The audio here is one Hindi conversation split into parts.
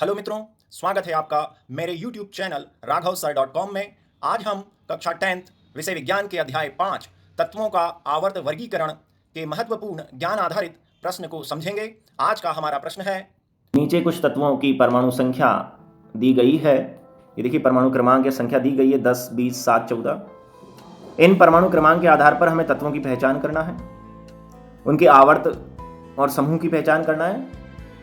हेलो मित्रों, स्वागत है आपका मेरे YouTube चैनल raghavsir.com में। आज हम कक्षा 10th विषय विज्ञान के अध्याय 5 तत्वों का आवर्त वर्गीकरण के महत्वपूर्ण ज्ञान आधारित प्रश्न को समझेंगे। आज का हमारा प्रश्न है, नीचे कुछ तत्वों की परमाणु संख्या दी गई है। ये देखिए परमाणु क्रमांक की संख्या दी गई है 10, 20, 7, 14। इन परमाणु क्रमांक के आधार पर हमें तत्वों की पहचान करना है, उनके आवर्त और समूह की पहचान करना है,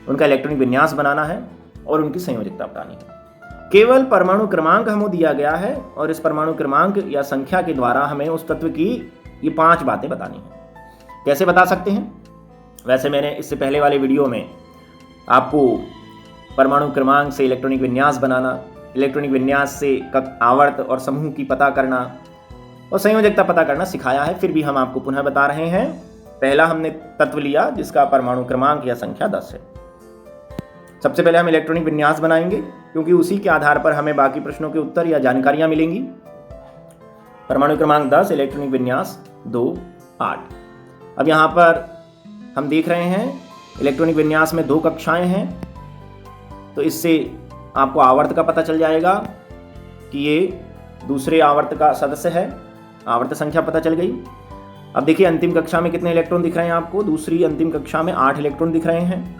उनका इलेक्ट्रॉनिक विन्यास बनाना है और उनकी संयोजकता बतानी है। केवल परमाणु क्रमांक हमें दिया गया है और इस परमाणु क्रमांक या संख्या के द्वारा हमें उस तत्व की ये 5 बातें बतानी है। कैसे बता सकते हैं? वैसे मैंने इससे पहले वाले वीडियो में आपको परमाणु क्रमांक से इलेक्ट्रॉनिक विन्यास बनाना, इलेक्ट्रॉनिक विन्यास से आवर्त और समूह की पता करना और संयोजकता पता करना सिखाया है। फिर भी हम आपको पुनः बता रहे हैं। पहला हमने तत्व लिया जिसका परमाणु क्रमांक या संख्या 10 है। सबसे पहले हम इलेक्ट्रॉनिक विन्यास बनाएंगे क्योंकि उसी के आधार पर हमें बाकी प्रश्नों के उत्तर या जानकारियां मिलेंगी। परमाणु क्रमांक 10, इलेक्ट्रॉनिक विन्यास 2, 8। अब यहां पर हम देख रहे हैं इलेक्ट्रॉनिक विन्यास में 2 कक्षाएं हैं, तो इससे आपको आवर्त का पता चल जाएगा कि ये दूसरे आवर्त का सदस्य है। आवर्त संख्या पता चल गई। अब देखिए अंतिम कक्षा में कितने इलेक्ट्रॉन दिख रहे हैं आपको? दूसरी अंतिम कक्षा में 8 इलेक्ट्रॉन दिख रहे हैं।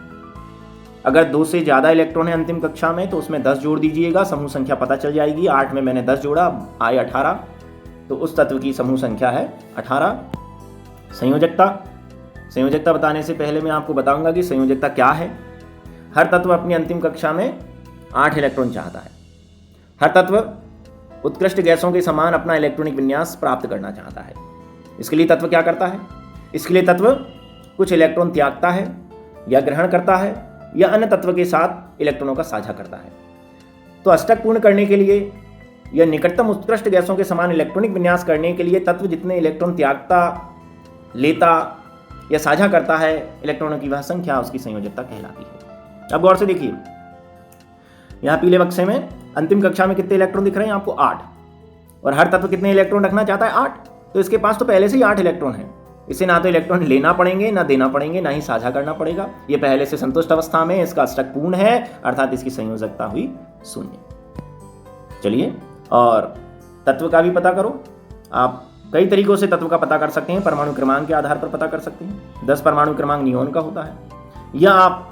अगर 2 से ज़्यादा इलेक्ट्रॉन है अंतिम कक्षा में तो उसमें 10 जोड़ दीजिएगा, समूह संख्या पता चल जाएगी। 8 में मैंने 10 जोड़ा, आए 18, तो उस तत्व की समूह संख्या है 18। संयोजकता बताने से पहले मैं आपको बताऊंगा कि संयोजकता क्या है। हर तत्व अपनी अंतिम कक्षा में 8 इलेक्ट्रॉन चाहता है। हर तत्व उत्कृष्ट गैसों के समान अपना इलेक्ट्रॉनिक विन्यास प्राप्त करना चाहता है। इसके लिए तत्व क्या करता है? इसके लिए तत्व कुछ इलेक्ट्रॉन त्यागता है या ग्रहण करता है या अन्य तत्व के साथ इलेक्ट्रॉनों का साझा करता है। तो अष्टक पूर्ण करने के लिए या निकटतम उत्कृष्ट गैसों के समान इलेक्ट्रॉनिक विन्यास करने के लिए तत्व जितने इलेक्ट्रॉन त्यागता, लेता या साझा करता है, इलेक्ट्रॉनों की वह संख्या उसकी संयोजकता कहलाती है। अब गौर से देखिए, यहां पीले बक्से में अंतिम कक्षा में कितने इलेक्ट्रॉन दिख रहे हैं आपको? 8। और हर तत्व कितने इलेक्ट्रॉन रखना चाहता है? 8। तो इसके पास तो पहले से ही 8 इलेक्ट्रॉन है। इसे ना तो इलेक्ट्रॉन लेना पड़ेंगे, ना देना पड़ेंगे, ना ही साझा करना पड़ेगा। ये पहले से संतुष्ट अवस्था में, इसका अष्टक पूर्ण है, अर्थात इसकी संयोजकता हुई 0। चलिए और तत्व का भी पता करो। आप कई तरीकों से तत्व का पता कर सकते हैं। परमाणु क्रमांक के आधार पर पता कर सकते हैं। 10 परमाणु क्रमांक नियोन का होता है, या आप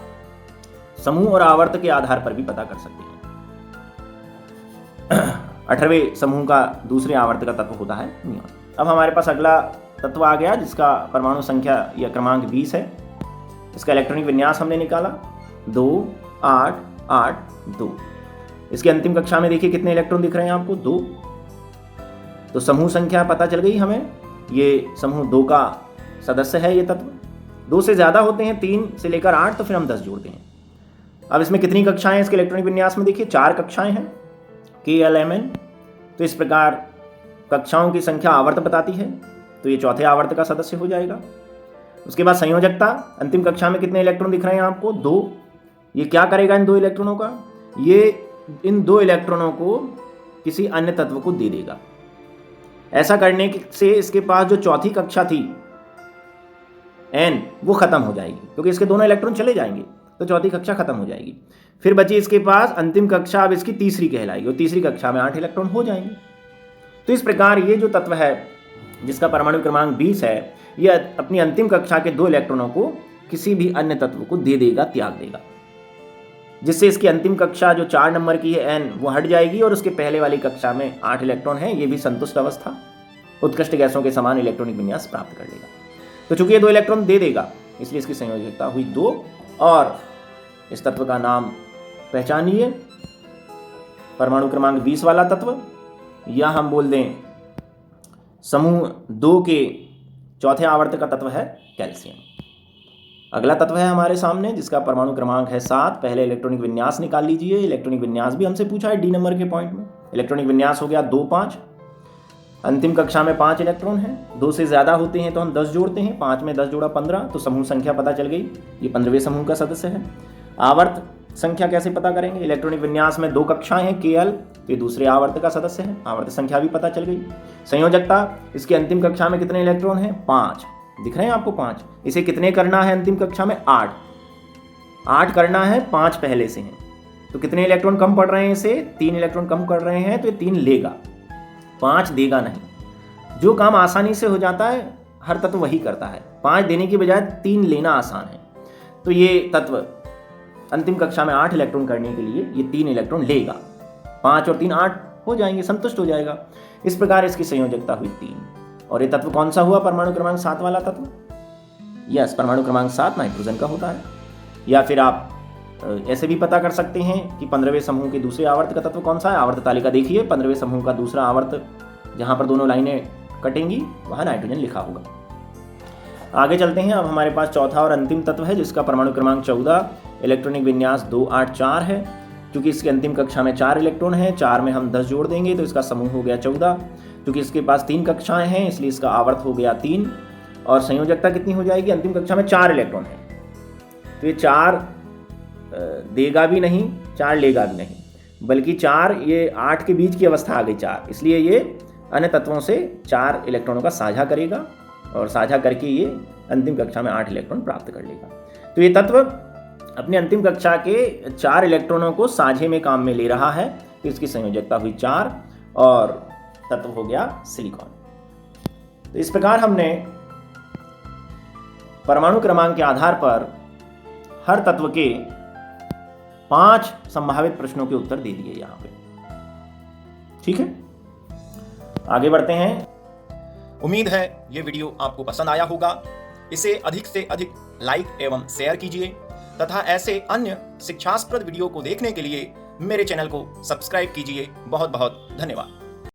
समूह और आवर्त के आधार पर भी पता कर सकते हैं। 18वें समूह का दूसरे आवर्त का तत्व होता है नियोन। अब हमारे पास अगला तत्व आ गया जिसका परमाणु संख्या या क्रमांक 20 है। इसका इलेक्ट्रॉनिक विन्यास हमने निकाला 2, 8, 8, 2। इसकी अंतिम कक्षा में देखिए कितने इलेक्ट्रॉन दिख रहे हैं आपको? 2। तो समूह संख्या पता चल गई हमें। ये समूह 2 का सदस्य है। ये तत्व 2 से ज़्यादा होते हैं, 3 से लेकर 8, तो फिर हम 10 जोड़ते हैं। अब इसमें कितनी कक्षाएं हैं? इसके इलेक्ट्रॉनिक विन्यास में देखिए 4 कक्षाएं हैं, KLMN। तो इस प्रकार कक्षाओं की संख्या आवर्त बताती है, तो ये चौथे आवर्त का सदस्य हो जाएगा। उसके बाद संयोजकता, अंतिम कक्षा में कितने इलेक्ट्रॉन दिख रहे हैं आपको? 2। ये क्या करेगा इन 2 इलेक्ट्रॉनों का? ये इन 2 इलेक्ट्रॉनों को किसी अन्य तत्व को दे देगा। ऐसा करने से इसके पास जो चौथी कक्षा थी N, वो खत्म हो जाएगी क्योंकि इसके दोनों इलेक्ट्रॉन चले जाएंगे, तो चौथी कक्षा खत्म हो जाएगी। फिर बची इसके पास अंतिम कक्षा, अब इसकी तीसरी कहलाएगी और तीसरी कक्षा में 8 इलेक्ट्रॉन हो जाएंगे। तो इस प्रकार ये जो तत्व है जिसका परमाणु क्रमांक 20 है, यह अपनी अंतिम कक्षा के 2 इलेक्ट्रॉनों को किसी भी अन्य तत्व को दे देगा, त्याग देगा, जिससे इसकी अंतिम कक्षा जो 4 नंबर की है N, वो हट जाएगी और उसके पहले वाली कक्षा में 8 इलेक्ट्रॉन है। ये भी संतुष्ट अवस्था, उत्कृष्ट गैसों के समान इलेक्ट्रॉनिक विन्यास प्राप्त कर लेगा। तो चूंकि ये 2 इलेक्ट्रॉन दे देगा, इसलिए इसकी संयोजकता हुई 2। और इस तत्व का नाम पहचानिए, परमाणु क्रमांक 20 वाला तत्व, या हम बोल दें समूह 2 के चौथे आवर्त का तत्व है कैल्शियम। अगला तत्व है हमारे सामने जिसका परमाणु क्रमांक है 7। पहले इलेक्ट्रॉनिक विन्यास निकाल लीजिए। इलेक्ट्रॉनिक विन्यास भी हमसे पूछा है D नंबर के पॉइंट में। इलेक्ट्रॉनिक विन्यास हो गया 2, 5। अंतिम कक्षा में 5 इलेक्ट्रॉन हैं। 2 से ज़्यादा होते हैं तो हम 10 जोड़ते हैं। 5 में 10 जोड़ा 15, तो समूह संख्या पता चल गई। ये 15वें समूह का सदस्य है। आवर्त संख्या कैसे पता करेंगे? इलेक्ट्रॉनिक विन्यास में 2 कक्षाएं हैं, KL, ये दूसरे आवर्त का सदस्य है। आवर्त संख्या भी पता चल गई। संयोजकता, इसकी अंतिम कक्षा में कितने इलेक्ट्रॉन हैं? 5 दिख रहे हैं आपको, 5। इसे कितने करना है अंतिम कक्षा में? 8 करना है, 5 पहले से हैं। तो कितने इलेक्ट्रॉन कम पड़ रहे हैं इसे? 3 इलेक्ट्रॉन कम कर रहे हैं, तो ये 3 लेगा, 5 देगा नहीं। जो काम आसानी से हो जाता है हर तत्व वही करता है। 5 देने की बजाय 3 लेना आसान है। तो ये तत्व अंतिम कक्षा में 8 इलेक्ट्रॉन करने के लिए ये 3 इलेक्ट्रॉन लेगा। 5 और 3 8 हो जाएंगे, संतुष्ट हो जाएगा। इस प्रकार इसकी संयोजकता हुई 3। और ये तत्व कौन सा हुआ? परमाणु क्रमांक 7 वाला तत्व। यस, परमाणु क्रमांक 7 नाइट्रोजन का होता है। या फिर आप ऐसे भी पता कर सकते हैं कि 15वें समूह के दूसरे आवर्त का तत्व कौन सा है। आवर्त तालिका देखिए, 15वें समूह का दूसरा आवर्त जहाँ पर दोनों लाइनें कटेंगी वहाँ नाइट्रोजन लिखा होगा। आगे चलते हैं। अब हमारे पास चौथा और अंतिम तत्व है जिसका परमाणु क्रमांक 14, इलेक्ट्रॉनिक विन्यास 284 है। क्योंकि इसकी अंतिम कक्षा में 4 इलेक्ट्रॉन हैं, 4 में हम 10 जोड़ देंगे तो इसका समूह हो गया 14। क्योंकि इसके पास 3 कक्षाएं हैं इसलिए इसका आवर्त हो गया 3। और संयोजकता कितनी हो जाएगी? अंतिम कक्षा में 4 इलेक्ट्रॉन है तो ये 4 देगा भी नहीं, 4 लेगा भी नहीं, बल्कि 4 ये 8 के बीच की अवस्था आ गई 4, इसलिए ये अन्य तत्वों से 4 इलेक्ट्रॉनों का साझा करेगा और साझा करके ये अंतिम कक्षा में 8 इलेक्ट्रॉन प्राप्त कर लेगा। तो ये तत्व अपने अंतिम कक्षा के 4 इलेक्ट्रॉनों को साझे में काम में ले रहा है, तो इसकी संयोजकता हुई 4 और तत्व हो गया सिलिकॉन। तो इस प्रकार हमने परमाणु क्रमांक के आधार पर हर तत्व के 5 संभावित प्रश्नों के उत्तर दे दिए यहां पे। ठीक है, आगे बढ़ते हैं। उम्मीद है ये वीडियो आपको पसंद आया होगा। इसे अधिक से अधिक लाइक एवं शेयर कीजिए तथा ऐसे अन्य शिक्षास्पद वीडियो को देखने के लिए मेरे चैनल को सब्सक्राइब कीजिए। बहुत बहुत धन्यवाद।